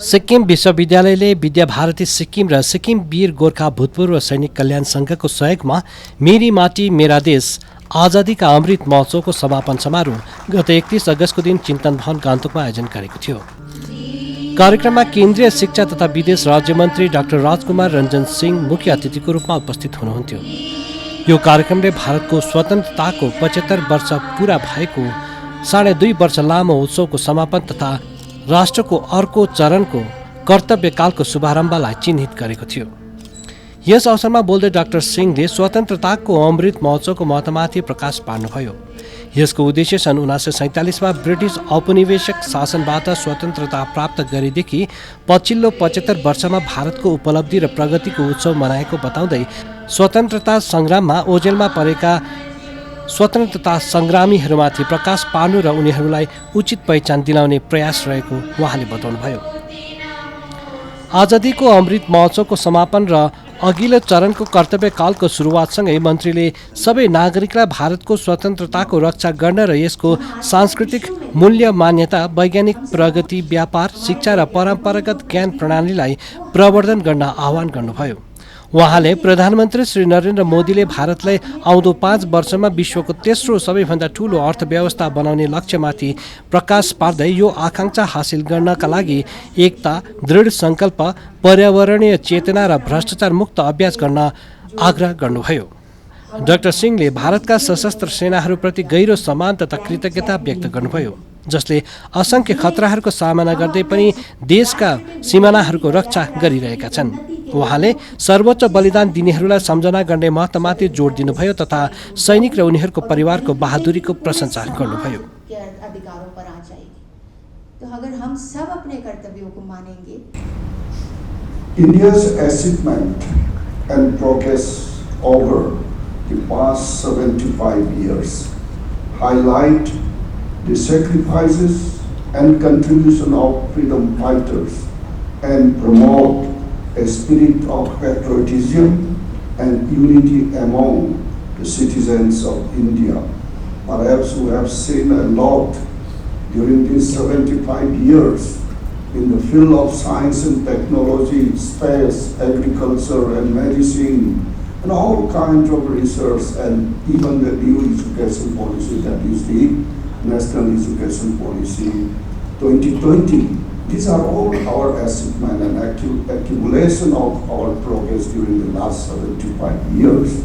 सिक्किम विश्वविद्यालयले विद्याभारती सिक्किम र सिक्किम वीर गोर्खा भूतपूर्व सैनिक कल्याण संघको सहयोगमा मेरी माटी मेरा देश आजादीका अमृत महोत्सवको समापन समारोह गत 31 अगस्तको दिन चिन्तन भवन गान्तोकमा आयोजन गरेको थियो। कार्यक्रममा केन्द्रीय शिक्षा तथा विदेश राज्यमन्त्री डाक्टर राजकुमार रञ्जन सिंह मुख्य अतिथिको रूपमा उपस्थित हुनुहुन्थ्यो। यो कार्यक्रमले भारतको स्वतन्त्रताको 75 वर्ष पूरा भएको 2.5 वर्ष लामो उत्सवको समापन तथा राष्ट्रको अर्को चरणको कर्तव्यकालको शुभारम्भलाई चिन्हित गरेको थियो। यस अवसरमा बोल्दै डाक्टर सिंहले स्वतन्त्रताको अमृत महोत्सवको महत्त्वमाथि प्रकाश पार्नुभयो। यसको उद्देश्य सन् 1947 मा ब्रिटिस औपनिवेशिक शासनबाट स्वतन्त्रता प्राप्त गरेदेखि पछिल्लो 75 वर्षमा भारतको उपलब्धि र प्रगतिको उत्सव मनाएको बताउँदै स्वतन्त्रता सङ्ग्राममा ओझेलमा परेका स्वतन्त्रता सङ्ग्रामीहरूमाथि प्रकाश पार्नु र उनीहरूलाई उचित पहिचान दिलाउने प्रयास रहेको उहाँले बताउनुभयो। आजादीको अमृत महोत्सवको समापन र अघिल्लो चरणको कर्तव्यकालको सुरुवातसँगै मन्त्रीले सबै नागरिकलाई भारतको स्वतन्त्रताको रक्षा गर्न र यसको सांस्कृतिक मूल्य मान्यता, वैज्ञानिक प्रगति, व्यापार, शिक्षा र परम्परागत ज्ञान प्रणालीलाई प्रवर्धन गर्न आह्वान गर्नुभयो। उहाँले प्रधानमन्त्री श्री नरेन्द्र मोदीले भारतलाई आउँदो 5 वर्षमा विश्वको तेस्रो सबैभन्दा ठूलो अर्थव्यवस्था बनाउने लक्ष्यमाथि प्रकाश पार्दै यो आकांक्षा हासिल गर्नका लागि एकता, दृढ सङ्कल्प, पर्यावरणीय चेतना र भ्रष्टाचार मुक्त अभ्यास गर्न आग्रह गर्नुभयो। डाक्टर सिंहले भारतका सशस्त्र सेनाहरूप्रति गहिरो सम्मान तथा कृतज्ञता व्यक्त गर्नुभयो, जसले असङ्ख्य खतराहरूको सामना गर्दै पनि देशका सिमानाहरूको रक्षा गरिरहेका छन्। उहाँले सर्वोच्च बलिदान दिनेहरूलाई सम्झना गर्ने महत्त्वमाथि जोड दिनुभयो तथा सैनिक र उनीहरूको परिवारको बहादुरीको प्रशंसा गर्नुभयो। India's achievement and progress over the past 75 years highlight the sacrifices and contribution of freedom fighters and promote a spirit of patriotism and unity among the citizens of India. Perhaps we have seen a lot during these 75 years in the field of science and technology, space, agriculture and medicine, and all kinds of research, and even the new education policy, that is the National Education Policy 2020. These are all our achievement and accumulation of our progress during the last 75 years.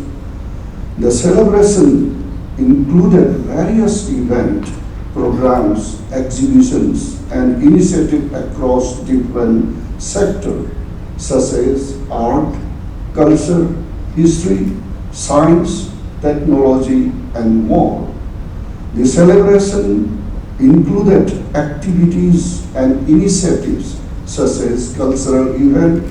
The celebration included various events, programs, exhibitions, and initiatives across different sectors such as art, culture, history, science, technology, and more. The celebration included activities and initiatives such as cultural events,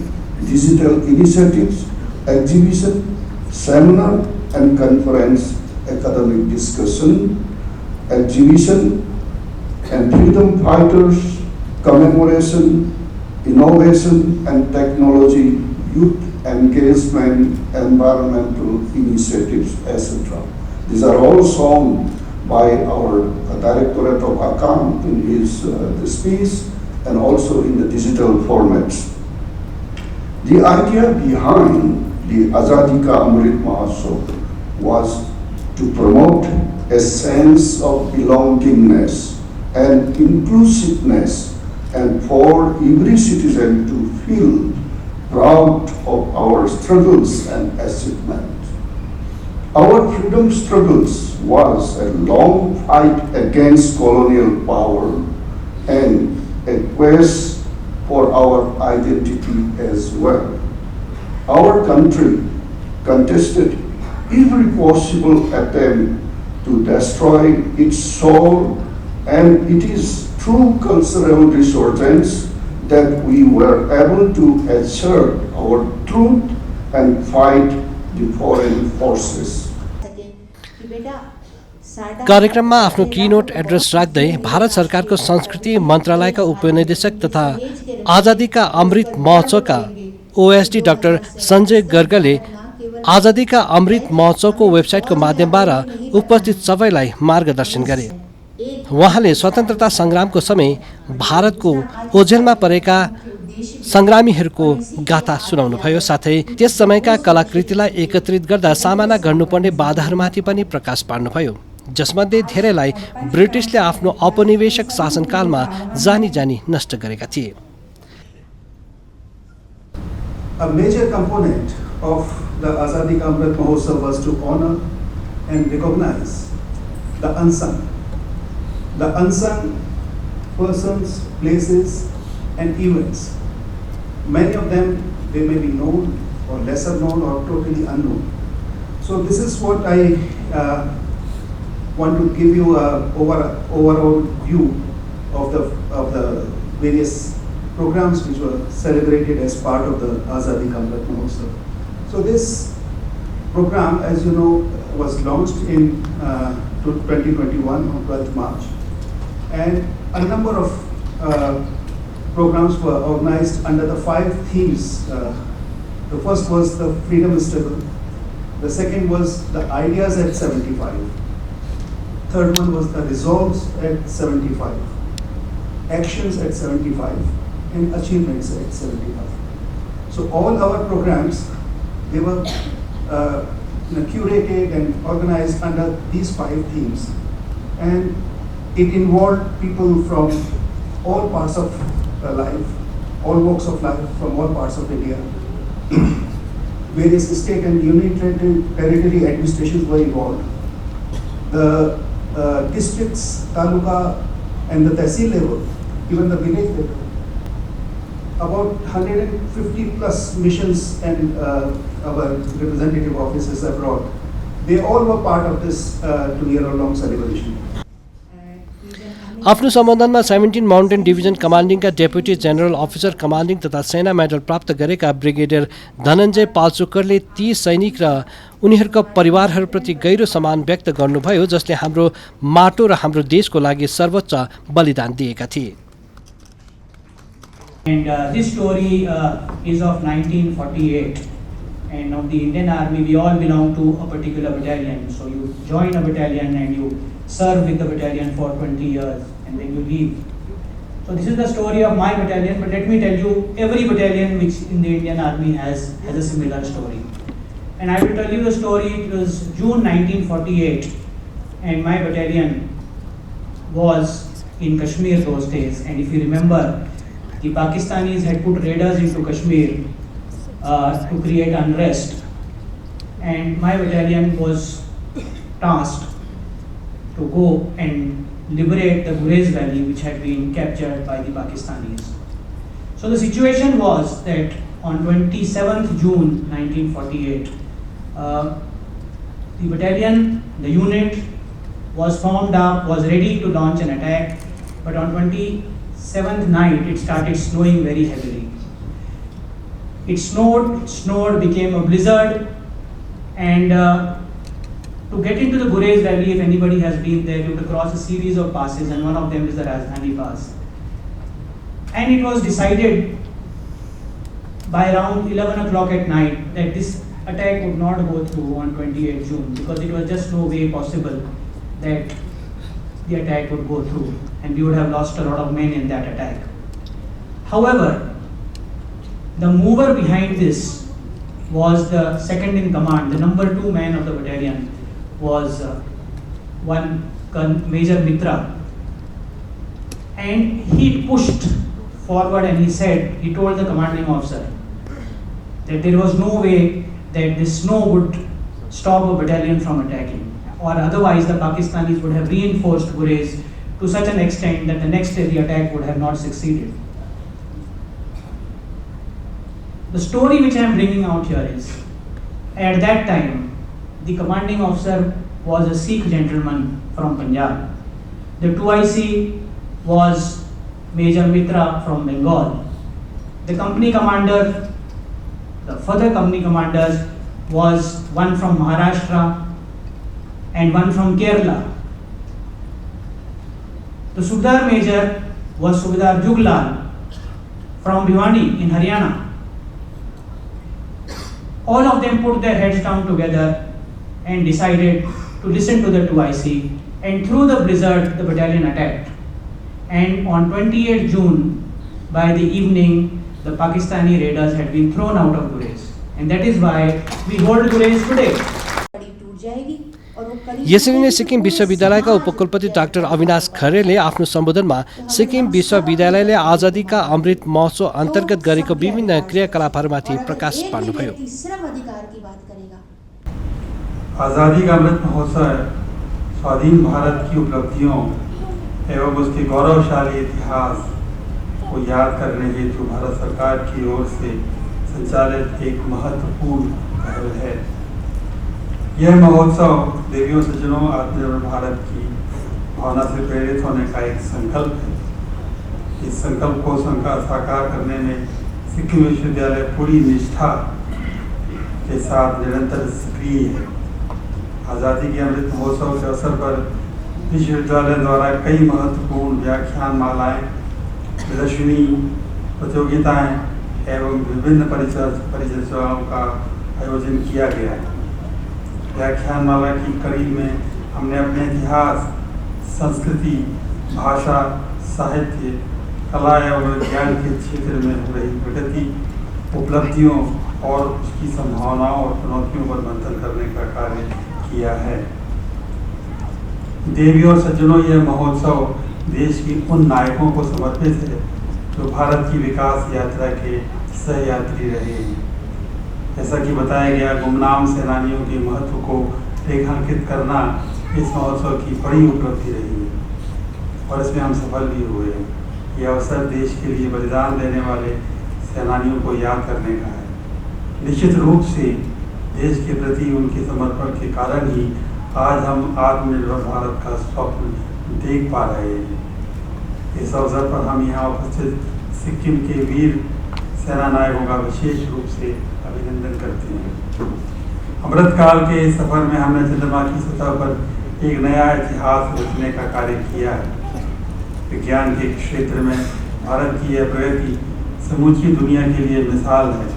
digital initiatives, exhibition, seminar and conference, academic discussion, exhibition, and freedom fighters, commemoration, innovation and technology, youth engagement, environmental initiatives, etc. These are all shown by our Directorate of Account in his speech and also in the digital formats. The idea behind the Azadi Ka Amrit Mahotsav was to promote a sense of belongingness and inclusiveness, and for every citizen to feel proud of our struggles and achievements. Our freedom struggles was a long fight against colonial power and a quest for our identity as well. Our country contested every possible attempt to destroy its soul, and it is through cultural resurgence that we were able to assert our truth and fight the foreign forces. कार्यक्रममा आफ्नो keynote address राख्दै भारत सरकारको संस्कृति मन्त्रालयका उपनिदेशक तथा आजादीका अमृत महोत्सवका OSD doctor Sanjay गर्गले आजादीका अमृत महोत्सवको वेबसाइटको माध्यमबाट उपस्थित सबैलाई मार्गदर्शन गरे। उहाँले स्वतन्त्रता सङ्ग्रामको समय भारतको ओझेलमा परेका सङ्ग्रामीहरूको गाथा सुनाउनुभयो। साथै त्यस समयका कलाकृतिलाई एकत्रित गर्दा सामना गर्नुपर्ने बाधाहरूमाथि पनि प्रकाश पार्नुभयो, जसमध्ये धेरैलाई ब्रिटिसले आफ्नो औपनिवेशिक शासनकालमा जानी जानी नष्ट गरेका थिए। A major component of the Azadi Ka Amrit Mahotsav was to honor and recognize the unsung persons, places, and events. Many of them, they may be known or lesser known or totally unknown. So this is what I want to give you a overall view of the various programs which were celebrated as part of the Azadi Ka Amrit Mahotsav. So this program, as you know, was launched in 2021 on 12th March, and a number of programs were organized under the 5 themes. The first was the freedom struggle. The second was the ideas at 75. Third one was the resolves at 75. Actions at 75. And achievements at 75. So all our programs, they were curated and organized under these 5 themes. And it involved people from all parts of life, all walks of life, from all parts of India. Various state and union territory administrations were involved. The districts, taluka, and the tehsil level, even the village level. About 150 plus missions and our representative offices abroad, they all were part of this 2-year-long celebration. आफ्नो सम्बोधनमा 17 mountain division कमान्डिङका deputy general officer commanding तथा सेना medal प्राप्त गरेका brigadier Dhananjay पाल्चोकरले ती सैनिक र उनीहरूका परिवारहरूप्रति गहिरो सम्मान व्यक्त गर्नुभयो, जसले हाम्रो माटो र हाम्रो देशको लागि सर्वोच्च बलिदान दिएका थिए। And this story is of 1948, and of the Indian Army. We all belong to a particular battalion. So you join a battalion and you serve with the battalion for 20 years, and then you leave. So this is the story of my battalion. But let me tell you, every battalion which in the Indian Army has a similar story. And I will tell you the story. It was June 1948, and my battalion was in Kashmir those days. And if you remember, the Pakistanis had put raiders into Kashmir to create unrest, and my battalion was tasked to go and liberate the Gurez Valley, which had been captured by the Pakistanis. So the situation was that on 27th June 1948, the battalion, the unit was formed up, was ready to launch an attack, but on 27th night it started snowing very heavily. It snowed, became a blizzard, and to get into the Gurez Valley, if anybody has been there, you have to cross a series of passes, and one of them is the Rajdhani Pass. And it was decided by around 11 o'clock at night that this attack would not go through on 28th June, because it was just no way possible that the attack would go through, and we would have lost a lot of men in that attack. However, the mover behind this was the second in command, the number 2 man of the battalion was one Major Mitra, and he pushed forward and he told the commanding officer that there was no way that the snow would stop a battalion from attacking, or otherwise the Pakistanis would have reinforced Gurez to such an extent that the next day the attack would have not succeeded. The story which I am bringing out here is, at that time, the commanding officer was a Sikh gentleman from Punjab. The 2IC was Major Mitra from Bengal. The company commander, the further company commanders, was one from Maharashtra and one from Kerala. The Subedar Major was Subedar Juglal from Bhiwani in Haryana. All of them put their heads down together and decided to listen to the 2IC and through the blizzard, the battalion attacked. And on 28 June, by the evening, the Pakistani raiders had been thrown out of Gurez. And that is why we hold Gurez today. यसरी नै सिक्किम विश्वविद्यालयका उपकुलपति doctor Avinash खरेलले आफ्नो सम्बोधनमा सिक्किम विश्वविद्यालयले आजादीका अमृत महोत्सव अन्तर्गत गरेको विभिन्न क्रियाकलापहरूमाथि प्रकाश पार्नुभयो। आजादी का अमृत महोत्सव स्वाधीन भारत की उपलब्धियों एवं उसके गौरवशाली इतिहास को याद करने हेतु भारत सरकार की ओर से संचालित एक महत्वपूर्ण पहल है। यह महोत्सव देवियों सज्जनों आत्मनिर्भर भारत की भावना से प्रेरित होने का एक संकल्प है। इस संकल्प को साकार करने में सिक्किम विश्वविद्यालय पूरी निष्ठा के साथ निरंतर सक्रिय है। आज़ादी के अमृत महोत्सव के अवसर पर विश्वविद्यालय द्वारा कई महत्वपूर्ण व्याख्यान मालाएं, प्रदर्शनी, प्रतियोगिताएं एवं विभिन्न परिचर्चाओं का आयोजन किया गया है। व्याख्यानमाला की कड़ी में हमने अपने इतिहास, संस्कृति, भाषा, साहित्य, कला एवं विज्ञान के क्षेत्र में हो रही प्रगति, उपलब्धियों और उसकी संभावनाओं और चुनौतियों पर मंथन करने का कार्य किया है। देवियों और सज्जनों, यह महोत्सव देश के उन नायकों को समर्पित है जो भारत की विकास यात्रा के सहयात्री रहे हैं। जैसा कि बताया गया, गुमनाम सेनानियों के महत्व को रेखांकित करना इस महोत्सव की बड़ी उपलब्धि रही है और इसमें हम सफल भी हुए हैं। यह अवसर देश के लिए बलिदान देने वाले सेनानियों को याद करने का है। निश्चित रूप से देश के प्रति उनके समर्पण के कारण ही आज हम आत्मनिर्भर भारत का स्वप्न देख पा रहे हैं। इस अवसर पर हम यहाँ उपस्थित सिक्किम के वीर सेना नायकों का विशेष रूप से अभिनंदन करते हैं। अमृतकाल के इस सफर में हमने चंद्रमा की सतह पर एक नया इतिहास रचने का कार्य किया है। विज्ञान के क्षेत्र में भारत की यह प्रगति समूची दुनिया के लिए मिसाल है।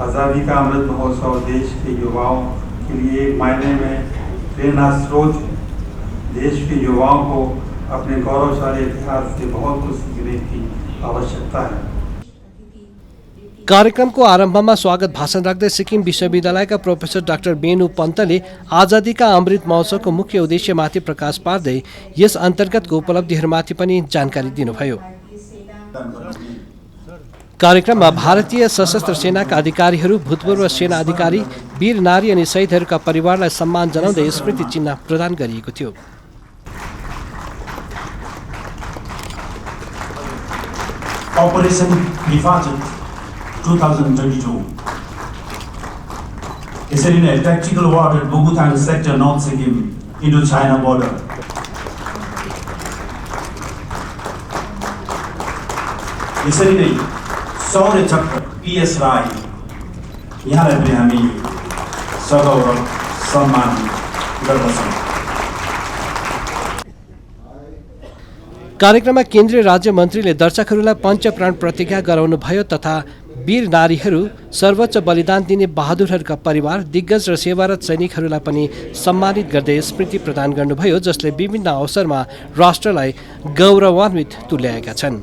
आज़ादी का अमृत महोत्सव देश के युवाओं के लिए एक मायने में प्रेरणा स्रोत है। देश के युवाओं को अपने गौरवशाली इतिहास से बहुत कुछ सीखने की आवश्यकता है। कार्यक्रमको आरम्भमा स्वागत भाषण राख्दै सिक्किम विश्वविद्यालयका प्रोफेसर डाक्टर बेनु पन्तले आजादीका अमृत महोत्सवको मुख्य उद्देश्यमाथि प्रकाश पार्दै यस अन्तर्गतको उपलब्धिहरूमाथि पनि जानकारी दिनुभयो। कार्यक्रममा भारतीय सशस्त्र सेनाका अधिकारीहरू, भूतपूर्व सेना अधिकारी, वीर नारी अनि शहीदहरूका परिवारलाई सम्मान जनाउँदै स्मृति चिन्ह प्रदान गरिएको थियो। Operation Nifazat 2022. यसरी नै tactical war at Bugutang sector, North Sikkim, Indo-China border. यसरी नै शौर्य चक्र PS राई यहाँलाई पनि हामी सगौरव सम्मान गर्दछौँ। कार्यक्रममा केन्द्रीय राज्य मन्त्रीले दर्शकहरूलाई पञ्चप्राण प्रतिज्ञा गराउनुभयो तथा वीर नारीहरू, सर्वोच्च बलिदान दिने बहादुरहरूका परिवार, दिग्गज र सेवारत सैनिकहरूलाई पनि सम्मानित गर्दै स्मृति प्रदान गर्नुभयो, जसले विभिन्न अवसरमा राष्ट्रलाई गौरवान्वित तुल्याएका छन्।